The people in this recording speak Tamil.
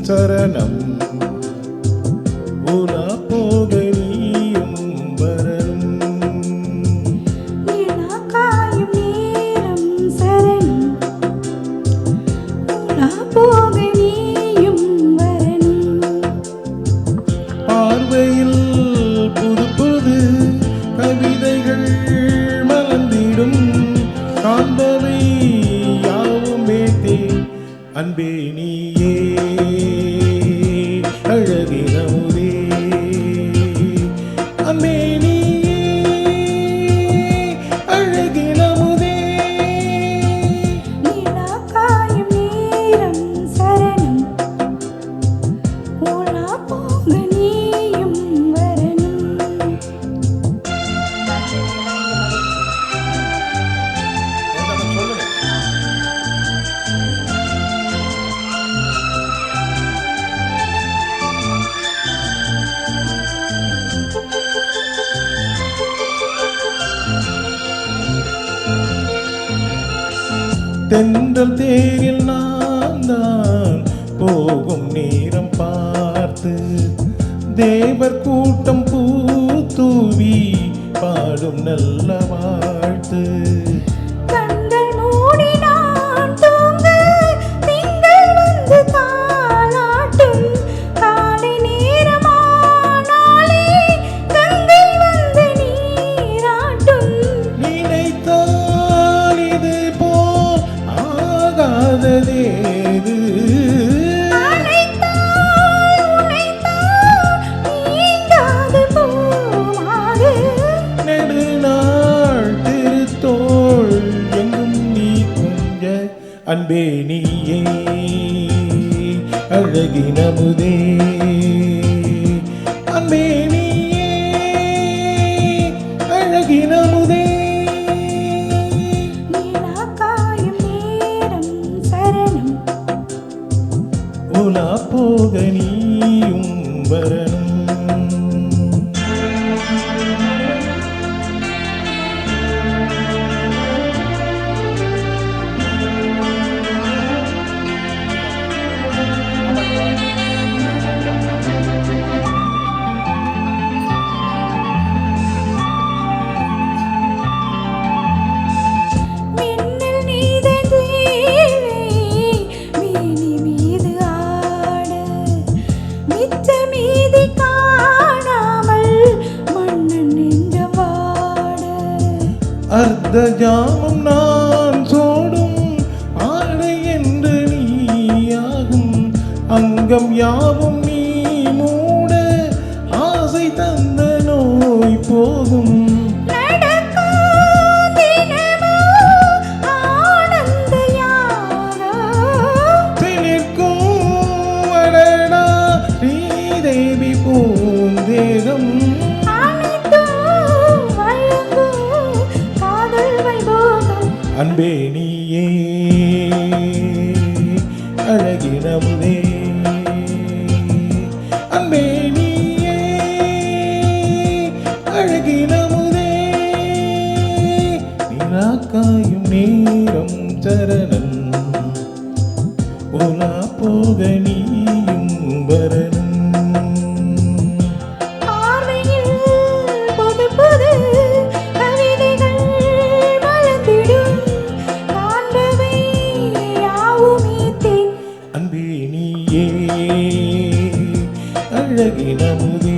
சரணம் உலா போக நீயும் வரணும் நிலா காயும் நேரம் சரணம் உலா போக நீயும் வரணும் பார்வையில் புது புது கவிதைகள் மலர்ந்திடும் காண்பவை யாவுமே தே அன்பே நீயே அழகினமுதே அன்பே நீயே அழகினமுதே நிலா காயும் நேரம் சரணம் உலா போக நீயும் வரணும் தென்றல் தேரில் நான் தான் போகும் நேரம் பார்த்து தேவர் கூட்டம் பூத்தூவி பாடும் நல்ல வாழ்த்து கண்கள் மூடி நான் தூங்க திங்கள் வந்து தாலாட்டும் காலை நேரமானாலே கங்கை வந்து நீராட்டும் நினைத்தால் இது போல் ஆகாததேது அழைத்தால் உனைத்தான் நீங்காது போமாது நெடுநாள் திருத்தோள் எங்கும் நீ கொஞ்ச அன்பே நீயே அழகினமுதே அன்பே நீயே அழகினமுதே நிலா காயும் நேரம் சரணம் உலா போக நீயும் வரணும் மின்னல் நீதேவி மீனி மீது ஆட மிச்ச மீதி காணாமல் மன்னன் நெஞ்சம் வாட அர்த்த ஜாமம் நான் சோடும் ஆடை என்று நீயாகும் அங்கம் யாவும் நீ மூட ஆசை தந்த நோய் போகும் நடக்கும் தினமோ ஆனந்த யாகம் சிலிர்க்கும் அடடா ஸ்ரீதேவி பூந்தேகம் அனைத்தும் வழங்கும் காதல் வைபோகம் அன்பே நீயே அழகினமுதே அன்பே நீயே அழகினமுதே நிலா காயும் நேரம் சரணம் உலா போக நீயும் வரணும் பார்வையில் புது புது கவிதைகள் மலர்ந்திடும் காண்பவை யாவுமே தேன் அன்பே நீயே அழகினமுதே